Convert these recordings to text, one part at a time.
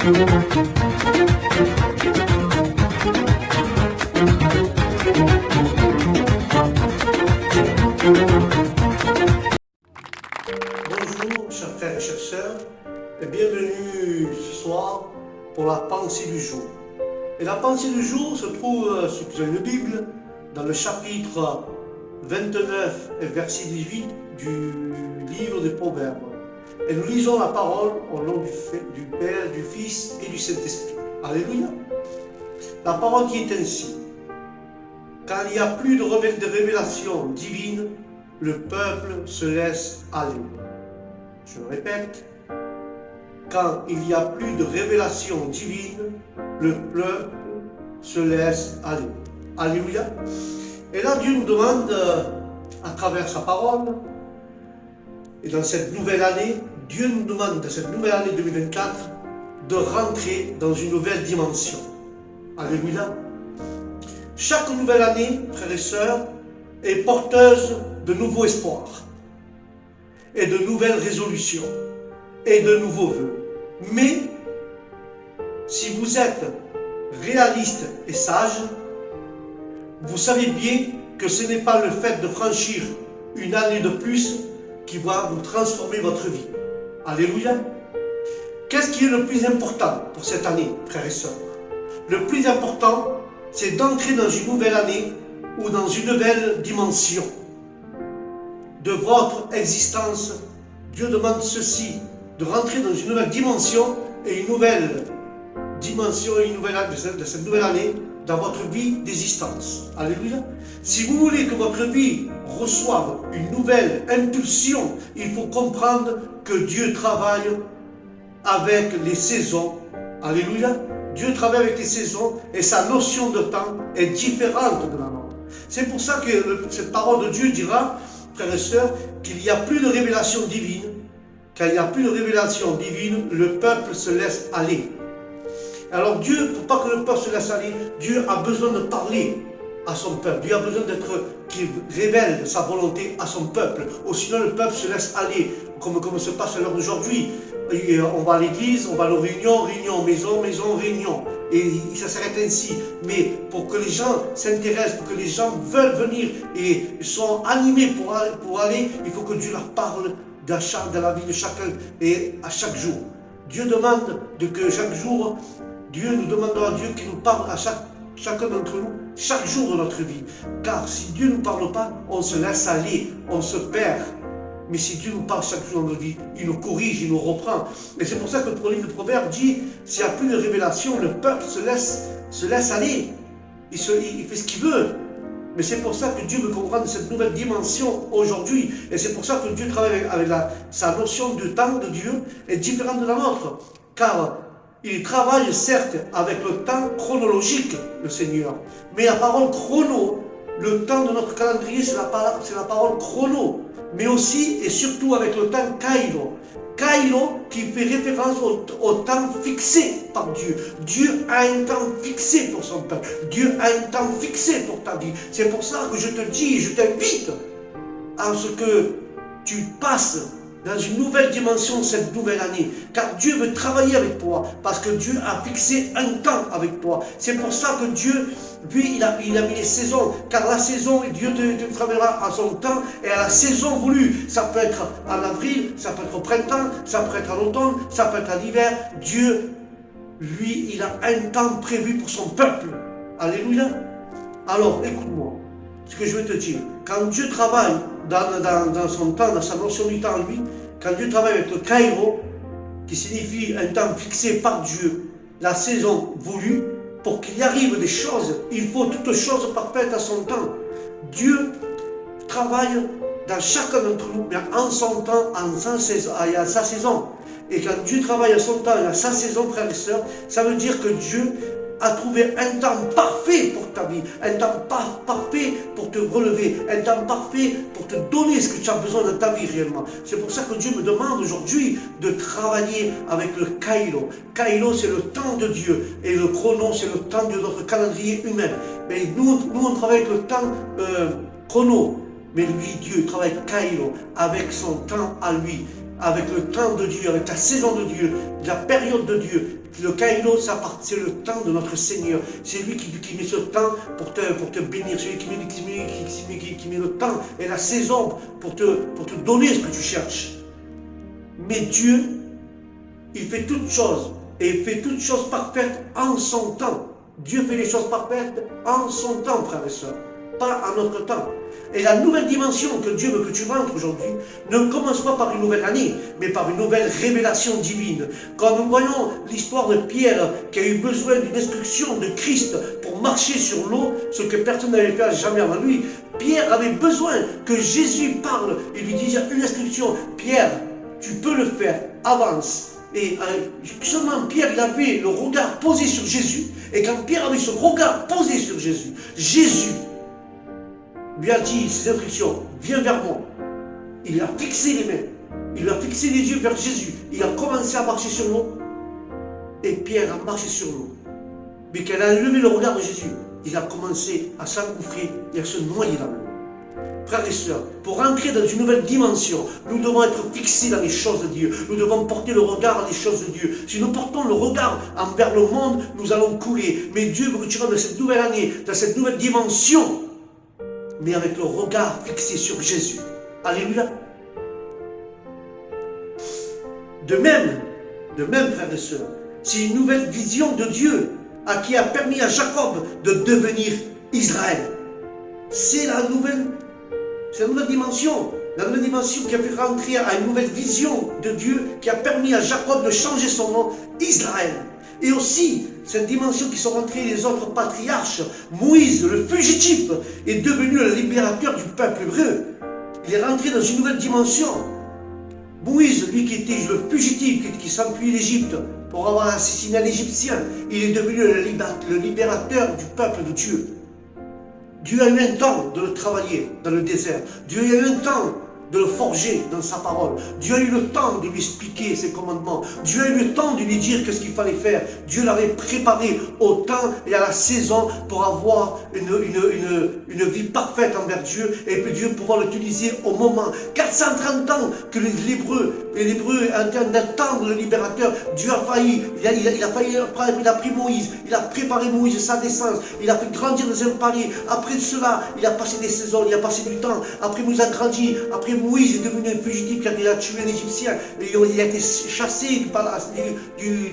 Bonjour, chers frères et chères sœurs, et bienvenue ce soir pour la pensée du jour. Et la pensée du jour se trouve, si vous avez une Bible, dans le chapitre 29 et verset 18 du livre des Proverbes. Et nous lisons la parole au nom du Père, du Fils et du Saint-Esprit. Alléluia. La parole dit ainsi: quand il n'y a plus de révélation divine, le peuple se laisse aller. Je le répète, quand il n'y a plus de révélation divine, le peuple se laisse aller. Alléluia. Et là, Dieu nous demande, à travers sa parole, et dans cette nouvelle année, Dieu nous demande, dans cette nouvelle année 2024, de rentrer dans une nouvelle dimension. Alléluia. Chaque nouvelle année, frères et sœurs, est porteuse de nouveaux espoirs, et de nouvelles résolutions, et de nouveaux vœux. Mais, si vous êtes réaliste et sage, vous savez bien que ce n'est pas le fait de franchir une année de plus qui va vous transformer votre vie. Alléluia. Qu'est-ce qui est le plus important pour cette année, frères et sœurs? Le plus important, c'est d'entrer dans une nouvelle année ou dans une nouvelle dimension de votre existence. Dieu demande ceci, de rentrer dans une nouvelle dimension et une nouvelle dimension et une nouvelle de cette nouvelle année dans votre vie d'existence. Alléluia. Si vous voulez que votre vie reçoive une nouvelle impulsion, il faut comprendre que Dieu travaille avec les saisons. Alléluia. Dieu travaille avec les saisons et sa notion de temps est différente de la nôtre. C'est pour ça que cette parole de Dieu dira, frères et sœurs, qu'il n'y a plus de révélation divine. Quand il n'y a plus de révélation divine, le peuple se laisse aller. Alors Dieu, pour pas que le peuple se laisse aller, Dieu a besoin de parler à son peuple. Dieu a besoin qu'il révèle sa volonté à son peuple. Ou sinon le peuple se laisse aller, comme se passe à l'heure d'aujourd'hui. On va à l'église, on va à nos réunions, maison, réunion. Et ça s'arrête ainsi. Mais pour que les gens s'intéressent, pour que les gens veulent venir et sont animés pour aller, il faut que Dieu leur parle dans la vie de chacun et à chaque jour. Dieu demande que chaque jour, nous demandons à Dieu qu'il nous parle à chacun d'entre nous, chaque jour de notre vie. Car si Dieu ne nous parle pas, on se laisse aller, on se perd. Mais si Dieu nous parle chaque jour dans notre vie, il nous corrige, il nous reprend. Et c'est pour ça que le livre de Proverbes dit, s'il n'y a plus de révélation, le peuple se laisse aller. Il fait ce qu'il veut. Mais c'est pour ça que Dieu veut comprendre cette nouvelle dimension aujourd'hui. Et c'est pour ça que Dieu travaille avec sa notion de temps de Dieu est différente de la nôtre. Car il travaille certes avec le temps chronologique, le Seigneur. Mais la parole chrono, le temps de notre calendrier, c'est la parole chrono. Mais aussi et surtout avec le temps kairo. Kairo qui fait référence au temps fixé par Dieu. Dieu a un temps fixé pour son peuple. Dieu a un temps fixé pour ta vie. C'est pour ça que je te dis, je t'invite à ce que tu passes dans une nouvelle dimension cette nouvelle année. Car Dieu veut travailler avec toi. Parce que Dieu a fixé un temps avec toi. C'est pour ça que Dieu, lui, il a mis les saisons. Car la saison, Dieu te travaillera à son temps et à la saison voulue. Ça peut être en avril, ça peut être au printemps, ça peut être en automne, ça peut être en hiver. Dieu, lui, il a un temps prévu pour son peuple. Alléluia. Alors, écoute-moi. Ce que je veux te dire, quand Dieu travaille dans son temps, dans sa notion du temps, lui, quand Dieu travaille avec le kairo, qui signifie un temps fixé par Dieu, la saison voulue, pour qu'il y arrive des choses, il faut toutes choses parfaites à son temps. Dieu travaille dans chacun d'entre nous, mais en son temps, il y a sa saison. Et quand Dieu travaille à son temps, il y a sa saison, frères et sœurs, ça veut dire que Dieu a trouvé un temps parfait pour ta vie, un temps parfait pour te relever, un temps parfait pour te donner ce que tu as besoin de ta vie réellement. C'est pour ça que Dieu me demande aujourd'hui de travailler avec le Kailo. Kailo, c'est le temps de Dieu, et le chrono, c'est le temps de notre calendrier humain. Mais nous on travaille avec le temps chrono, mais lui, Dieu, travaille Kailo, avec son temps à lui. avec le temps de Dieu, avec la saison de Dieu, la période de Dieu. Le kairos, c'est le temps de notre Seigneur. C'est lui qui met ce temps pour te bénir. C'est lui qui met le temps et la saison pour te donner ce que tu cherches. Mais Dieu, il fait toutes choses. Et il fait toutes choses parfaites en son temps. Dieu fait les choses parfaites en son temps, frères et sœurs. Pas en notre temps. Et la nouvelle dimension que Dieu veut que tu rentres aujourd'hui ne commence pas par une nouvelle année, mais par une nouvelle révélation divine. Quand nous voyons l'histoire de Pierre qui a eu besoin d'une instruction de Christ pour marcher sur l'eau, ce que personne n'avait fait jamais avant lui, Pierre avait besoin que Jésus parle et lui dise une instruction. Pierre, tu peux le faire, avance. Et seulement Pierre, il avait le regard posé sur Jésus. Et quand Pierre avait ce regard posé sur Jésus, Jésus lui a dit ses instructions, viens vers moi. Il a fixé les mains, il a fixé les yeux vers Jésus. Il a commencé à marcher sur l'eau. Et Pierre a marché sur l'eau. Mais quand il a levé le regard de Jésus, il a commencé à s'engouffrer et à se noyer dans l'eau. Frères et sœurs, pour rentrer dans une nouvelle dimension, nous devons être fixés dans les choses de Dieu. Nous devons porter le regard dans les choses de Dieu. Si nous portons le regard envers le monde, nous allons couler. Mais Dieu veut que tu rentres dans cette nouvelle année, dans cette nouvelle dimension, mais avec le regard fixé sur Jésus. Alléluia. De même, frères et sœurs, c'est une nouvelle vision de Dieu qui a permis à Jacob de devenir Israël. C'est la nouvelle dimension. La nouvelle dimension qui a fait rentrer à une nouvelle vision de Dieu qui a permis à Jacob de changer son nom Israël. Et aussi, cette dimension qui sont rentrés les autres patriarches, Moïse, le fugitif, est devenu le libérateur du peuple hébreu. Il est rentré dans une nouvelle dimension. Moïse, lui qui était le fugitif, qui s'enfuit l'Égypte pour avoir assassiné un Égyptien, il est devenu le libérateur du peuple de Dieu. Dieu a eu un temps de le travailler dans le désert. Dieu a eu un temps de le forger dans sa parole. Dieu a eu le temps de lui expliquer ses commandements. Dieu a eu le temps de lui dire qu'est-ce qu'il fallait faire. Dieu l'avait préparé au temps et à la saison pour avoir une vie parfaite envers Dieu et puis Dieu pouvoir l'utiliser au moment. 430 ans que les Hébreux en train d'attendre le libérateur. Dieu a failli, il a pris Moïse, il a préparé Moïse et sa descendance, il a fait grandir dans un palais. Après cela, il a passé des saisons, il a passé du temps. Après Moïse a grandi, après Moïse est devenu un fugitif car il a tué un Égyptien. Et il a été chassé du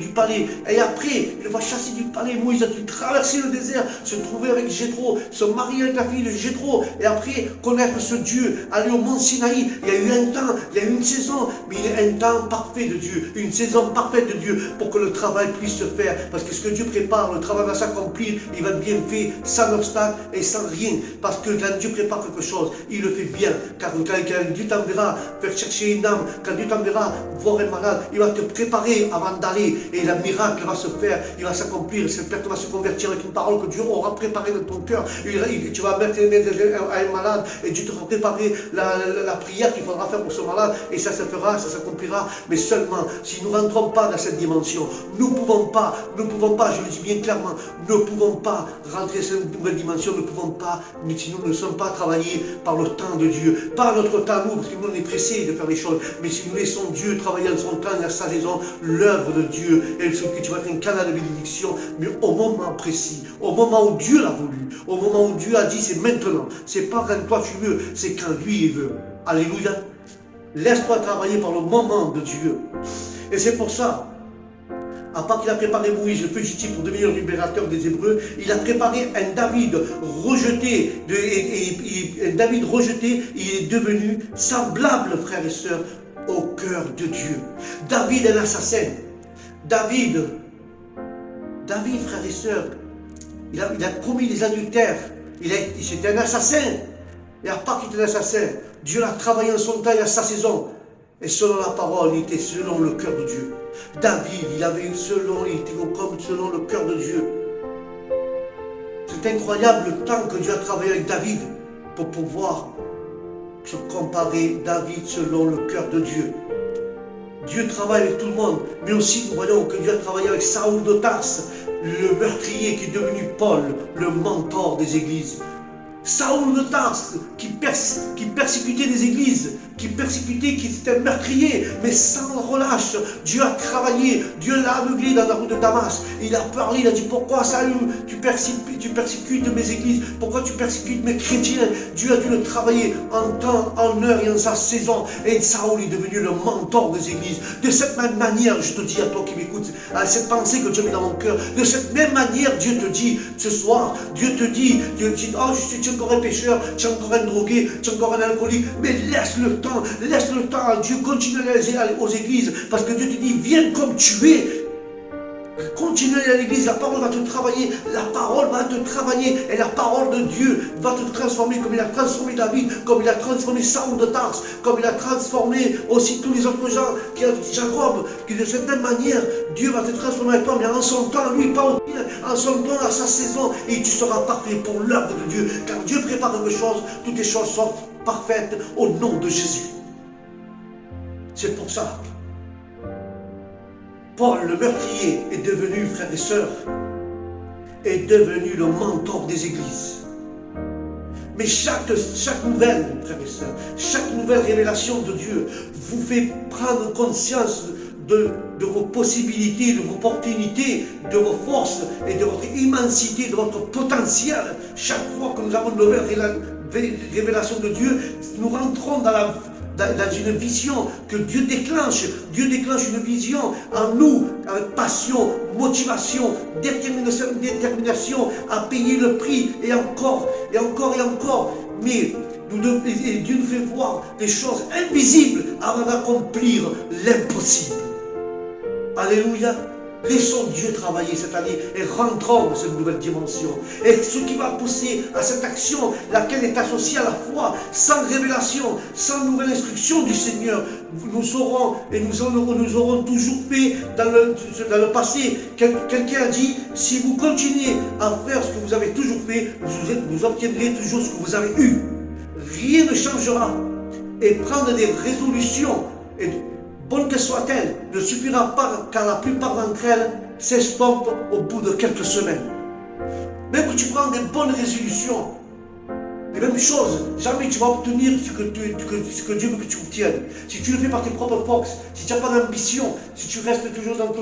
palais. Et après, une fois chassé du palais, Moïse a dû traverser le désert, se trouver avec Jéthro, se marier avec la fille de Jéthro. Et après, connaître ce Dieu, aller au mont Sinaï. Il y a eu un temps, il y a eu une saison, mais il y a un temps parfait de Dieu, une saison parfaite de Dieu pour que le travail puisse se faire. Parce que ce que Dieu prépare, le travail va s'accomplir, il va être bien fait, sans obstacle et sans rien. Parce que quand Dieu prépare quelque chose, il le fait bien. Car quand Dieu t'enverra faire chercher une âme, quand Dieu t'enverra voir un malade, il va te préparer avant d'aller et le miracle va se faire, il va s'accomplir, cette personne va se convertir avec une parole que Dieu aura préparée dans ton cœur. Tu vas mettre les mains à un malade et Dieu te fera préparer la prière qu'il faudra faire pour ce malade et ça se fera, ça s'accomplira. Mais seulement si nous ne rentrons pas dans cette dimension, nous ne pouvons pas, je le dis bien clairement, nous ne pouvons pas rentrer dans cette nouvelle dimension, nous ne pouvons pas, mais si nous ne sommes pas travaillés par le temps de Dieu, par notre temps, nous, parce que nous on est pressés de faire les choses, mais si nous laissons Dieu travailler en son temps et à sa raison, l'œuvre de Dieu, et que tu vas être un canal de bénédiction, mais au moment précis, au moment où Dieu l'a voulu, au moment où Dieu a dit c'est maintenant, c'est pas quand toi tu veux, c'est quand lui il veut. Alléluia. Laisse-toi travailler par le moment de Dieu. Et c'est pour ça, à part qu'il a préparé Moïse, le fugitif, pour devenir le libérateur des Hébreux, il a préparé un David rejeté, il est devenu semblable, frères et sœurs, au cœur de Dieu. David, un assassin. David, frères et sœurs, il a commis des adultères. C'était un assassin. Et à part qu'il était un assassin, Dieu l'a travaillé en son temps et à sa saison. Et selon la parole, il était selon le cœur de Dieu. David, il était comme selon le cœur de Dieu. C'est incroyable le temps que Dieu a travaillé avec David pour pouvoir se comparer David selon le cœur de Dieu. Dieu travaille avec tout le monde, mais aussi nous voyons que Dieu a travaillé avec Saoul de Tarse, le meurtrier qui est devenu Paul, le mentor des églises. Saoul de Tarse, qui persécutait les églises, qui persécutait, qui était meurtrier, mais sans relâche. Dieu a travaillé, Dieu l'a aveuglé dans la route de Damas. Il a parlé, il a dit, pourquoi Saül, tu persécutes mes églises, pourquoi tu persécutes mes chrétiens? Dieu a dû le travailler en temps, en heure et en sa saison. Et Saoul est devenu le mentor des églises. De cette même manière, je te dis à toi qui m'écoutes, à cette pensée que Dieu met dans mon cœur, de cette même manière, Dieu te dit, ce soir, Dieu te dit, oh, tu es encore un pécheur, tu es encore un drogué, tu es encore un alcoolique, mais laisse le temps à Dieu, continue à aller aux églises, parce que Dieu te dit, viens comme tu es. Continue à aller à l'église, la parole va te travailler, et la parole de Dieu va te transformer, comme il a transformé David, comme il a transformé Saoul de Tarse, comme il a transformé aussi tous les autres gens, Jacob, que de cette même manière, Dieu va te transformer avec toi, mais en son temps, lui, pas au tien, en son temps, à sa saison, et tu seras parfait pour l'œuvre de Dieu, car Dieu prépare quelque chose, toutes les choses sont parfaites au nom de Jésus. C'est pour ça. Paul, le meurtrier, est devenu, frères et sœurs, est devenu le mentor des églises. Mais chaque nouvelle, frères et sœurs, chaque nouvelle révélation de Dieu vous fait prendre conscience de vos possibilités, de vos opportunités, de vos forces et de votre immensité, de votre potentiel. Chaque fois que nous avons une nouvelle révélation de Dieu, nous rentrons dans une vision que Dieu déclenche. Dieu déclenche une vision en nous, avec passion, motivation, détermination à payer le prix, et encore, et encore, et encore. Mais Dieu nous fait voir des choses invisibles avant d'accomplir l'impossible. Alléluia. Laissons Dieu travailler cette année et rentrons dans cette nouvelle dimension. Et ce qui va pousser à cette action, laquelle est associée à la foi, sans révélation, sans nouvelle instruction du Seigneur, nous saurons et nous aurons toujours fait dans le passé. Quelqu'un a dit, si vous continuez à faire ce que vous avez toujours fait, vous obtiendrez toujours ce que vous avez eu. Rien ne changera. Et prendre des résolutions, bonnes qu'elles soient-elles, ne suffira pas, car la plupart d'entre elles s'estompent au bout de quelques semaines. Même que tu prends des bonnes résolutions, les mêmes choses, jamais tu vas obtenir ce que Dieu veut que tu obtiennes. Si tu le fais par tes propres forces, si tu n'as pas d'ambition, si tu restes toujours dans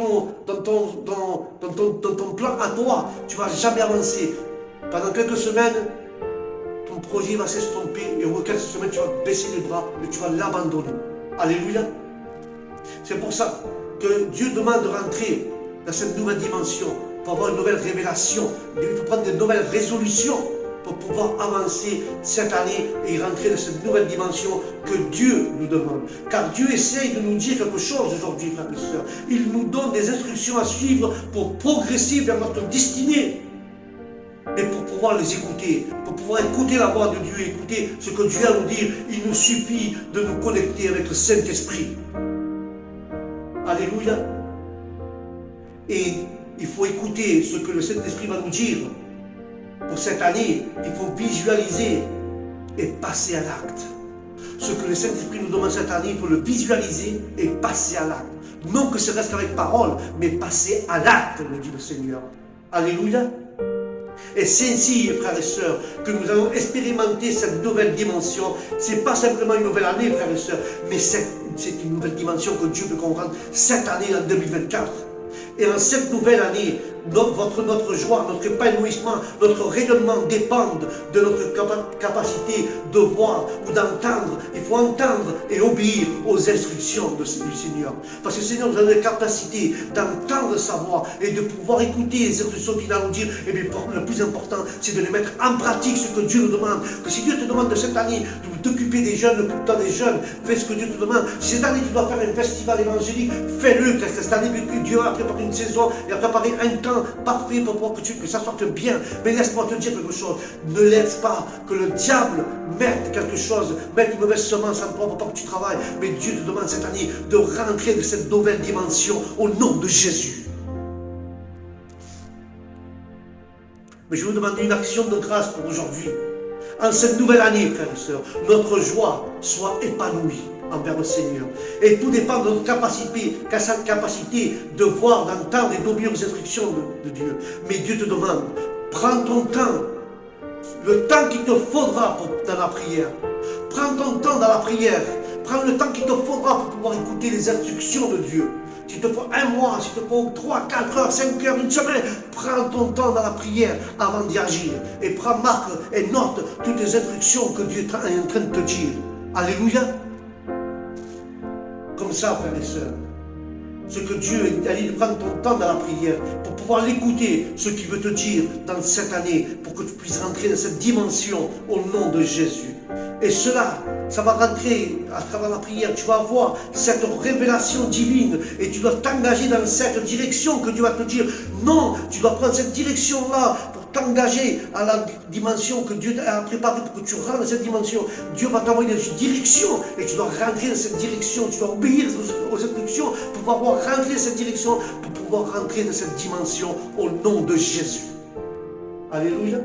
ton plan à toi, tu ne vas jamais avancer. Pendant quelques semaines, ton projet va s'estomper et au bout de quelques semaines, tu vas baisser les bras et tu vas l'abandonner. Alléluia. C'est pour ça que Dieu demande de rentrer dans cette nouvelle dimension pour avoir une nouvelle révélation. Il faut prendre de nouvelles résolutions pour pouvoir avancer cette année et rentrer dans cette nouvelle dimension que Dieu nous demande. Car Dieu essaye de nous dire quelque chose aujourd'hui, frères et sœurs. Il nous donne des instructions à suivre pour progresser vers notre destinée. Mais pour pouvoir les écouter, pour pouvoir écouter la voix de Dieu, écouter ce que Dieu a à nous dire, il nous suffit de nous connecter avec le Saint-Esprit. Alléluia. Et il faut écouter ce que le Saint-Esprit va nous dire. Pour cette année, il faut visualiser et passer à l'acte. Ce que le Saint-Esprit nous demande cette année, il faut le visualiser et passer à l'acte. Non que ce reste avec parole, mais passer à l'acte, nous dit le Seigneur. Alléluia. Et c'est ainsi, frères et sœurs, que nous allons expérimenter cette nouvelle dimension. Ce n'est pas simplement une nouvelle année, frères et sœurs, mais c'est une nouvelle dimension que Dieu veut qu'on rentre cette année, en 2024. Et en cette nouvelle année, notre joie, notre épanouissement, notre rayonnement dépendent de notre capacité de voir ou d'entendre. Il faut entendre et obéir aux instructions du Seigneur. Parce que le Seigneur nous donne la capacité d'entendre sa voix et de pouvoir écouter les instructions qu'il a à nous dire. Et bien, le plus important, c'est de les mettre en pratique, ce que Dieu nous demande. Que si Dieu te demande de cette année de t'occuper des jeunes, occupe-toi des jeunes, fais ce que Dieu te demande. Si cette année tu dois faire un festival évangélique, fais-le. Cette année, Dieu a préparé une saison, il a préparé un temps parfait pour pouvoir que ça sorte bien. Mais laisse-moi te dire quelque chose. Ne laisse pas que le diable mette quelque chose, mette une mauvaise semence en toi pour pas que tu travailles. Mais Dieu te demande cette année de rentrer de cette nouvelle dimension au nom de Jésus. Mais je vous demande une action de grâce pour aujourd'hui. En cette nouvelle année, frères et sœurs, notre joie soit épanouie envers le Seigneur. Et tout dépend de notre capacité de voir, d'entendre et d'obéir aux instructions de Dieu. Mais Dieu te demande, prends ton temps. le temps qu'il te faudra dans la prière. Prends ton temps dans la prière. Prends le temps qu'il te faudra pour pouvoir écouter les instructions de Dieu. S'il te faut 1 mois, s'il te faut 3, 4 heures, 5 heures, une semaine, prends ton temps dans la prière avant d'y agir. Et prends marque et note toutes les instructions que Dieu est en train de te dire. Alléluia. Comme ça, frères et sœurs. Ce que Dieu a dit de prendre ton temps dans la prière pour pouvoir l'écouter, ce qu'il veut te dire dans cette année, pour que tu puisses rentrer dans cette dimension au nom de Jésus. Et cela, ça va rentrer à travers la prière. Tu vas avoir cette révélation divine et tu dois t'engager dans cette direction que Dieu va te dire. Non, tu dois prendre cette direction-là pour t'engager à la dimension que Dieu a préparée pour que tu rentres dans cette dimension. Dieu va t'envoyer dans une direction et tu dois rentrer dans cette direction. Tu dois obéir aux instructions pour pouvoir rentrer dans cette direction, pour pouvoir rentrer dans cette dimension au nom de Jésus. Alléluia.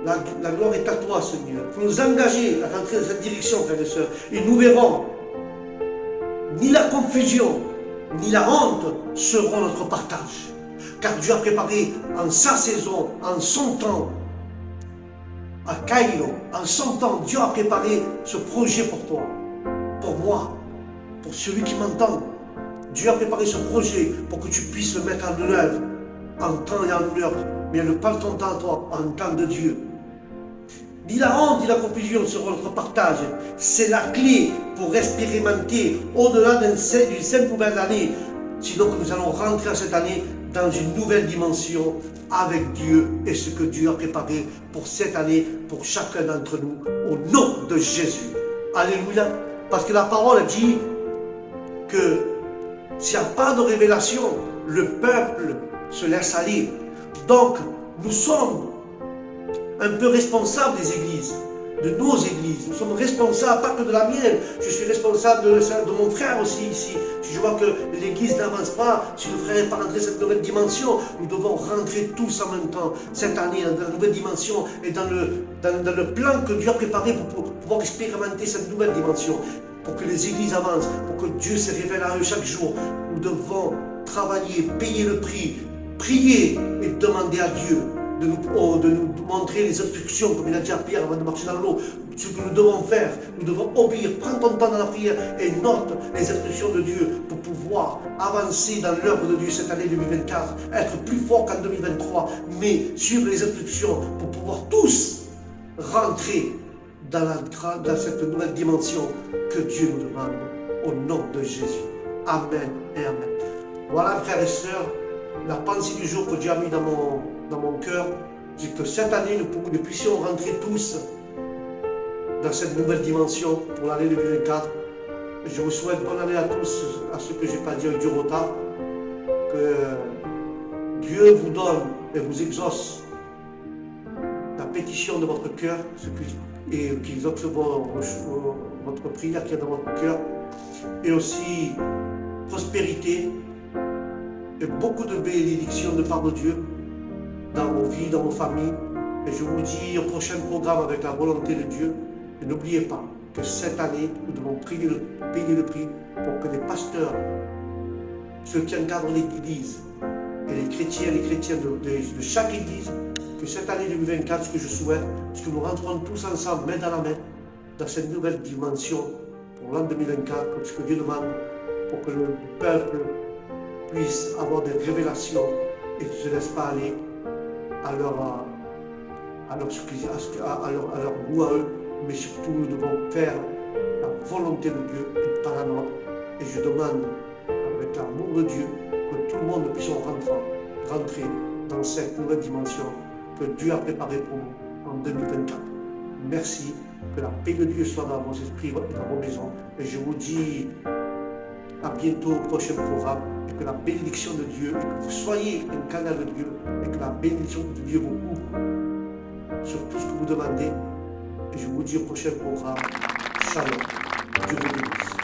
La gloire est à toi, Seigneur. Il faut nous engager à rentrer dans cette direction, frères et sœurs. Et nous verrons, ni la confusion, ni la honte seront notre partage. Car Dieu a préparé en sa saison, en son temps, à Caïro, en son temps, Dieu a préparé ce projet pour toi, pour moi, pour celui qui m'entend. Dieu a préparé ce projet pour que tu puisses le mettre en œuvre, en temps et en heure. Mais ne pas ton temps à toi, en temps de Dieu. Ni la honte, ni la confusion seront notre partage. C'est la clé pour expérimenter au-delà d'une simple nouvelle année. Sinon que nous allons rentrer cette année dans une nouvelle dimension avec Dieu et ce que Dieu a préparé pour cette année, pour chacun d'entre nous, au nom de Jésus. Alléluia. Parce que la parole dit que s'il n'y a pas de révélation, le peuple se laisse aller. Donc, nous sommes un peu responsables des églises, de nos églises. Nous sommes responsables, pas que de la mienne. Je suis responsable de mon frère aussi ici. Si je vois que l'église n'avance pas, si le frère n'est pas rentré dans cette nouvelle dimension, nous devons rentrer tous en même temps, cette année, dans la nouvelle dimension et dans le plan que Dieu a préparé pour pouvoir expérimenter cette nouvelle dimension. Pour que les églises avancent, pour que Dieu se révèle à eux chaque jour. Nous devons travailler, payer le prix, prier et demander à Dieu de nous montrer les instructions, comme il a dit à Pierre avant de marcher dans l'eau, ce que nous devons faire. Nous devons obéir, prendre ton temps dans la prière et note les instructions de Dieu pour pouvoir avancer dans l'œuvre de Dieu cette année 2024, être plus fort qu'en 2023, mais suivre les instructions pour pouvoir tous rentrer dans cette nouvelle dimension que Dieu nous demande au nom de Jésus. Amen et amen. Voilà, frères et sœurs, la pensée du jour que Dieu a mis dans mon cœur, c'est que cette année, nous puissions rentrer tous dans cette nouvelle dimension pour l'année 2024. Je vous souhaite bonne année à tous, à ceux que je n'ai pas dit avec du retard. Que Dieu vous donne et vous exauce la pétition de votre cœur, et qu'ils observent votre prière qui est dans votre cœur, et aussi prospérité et beaucoup de bénédictions de part de Dieu dans vos vies, dans vos familles. Et je vous dis au prochain programme avec la volonté de Dieu. Et n'oubliez pas que cette année, nous devons payer le prix pour que les pasteurs, ceux qui encadrent l'Église, et les chrétiens de chaque Église, que cette année 2024, ce que je souhaite, c'est que nous rentrons tous ensemble, main dans la main, dans cette nouvelle dimension pour l'an 2024, comme ce que Dieu demande, pour que le peuple puisse avoir des révélations et ne se laisse pas aller à leur goût à eux, mais surtout nous devons faire la volonté de Dieu et pas la nôtre. Et je demande, avec l'amour de Dieu, que tout le monde puisse rentrer dans cette nouvelle dimension que Dieu a préparée pour nous en 2024. Merci, que la paix de Dieu soit dans vos esprits et dans vos maisons. Et je vous dis à bientôt au prochain programme, et que la bénédiction de Dieu, et que vous soyez un canal de Dieu, et que la bénédiction de Dieu vous couvre sur tout ce que vous demandez. Et je vous dis au prochain programme, Shalom, Dieu vous bénisse.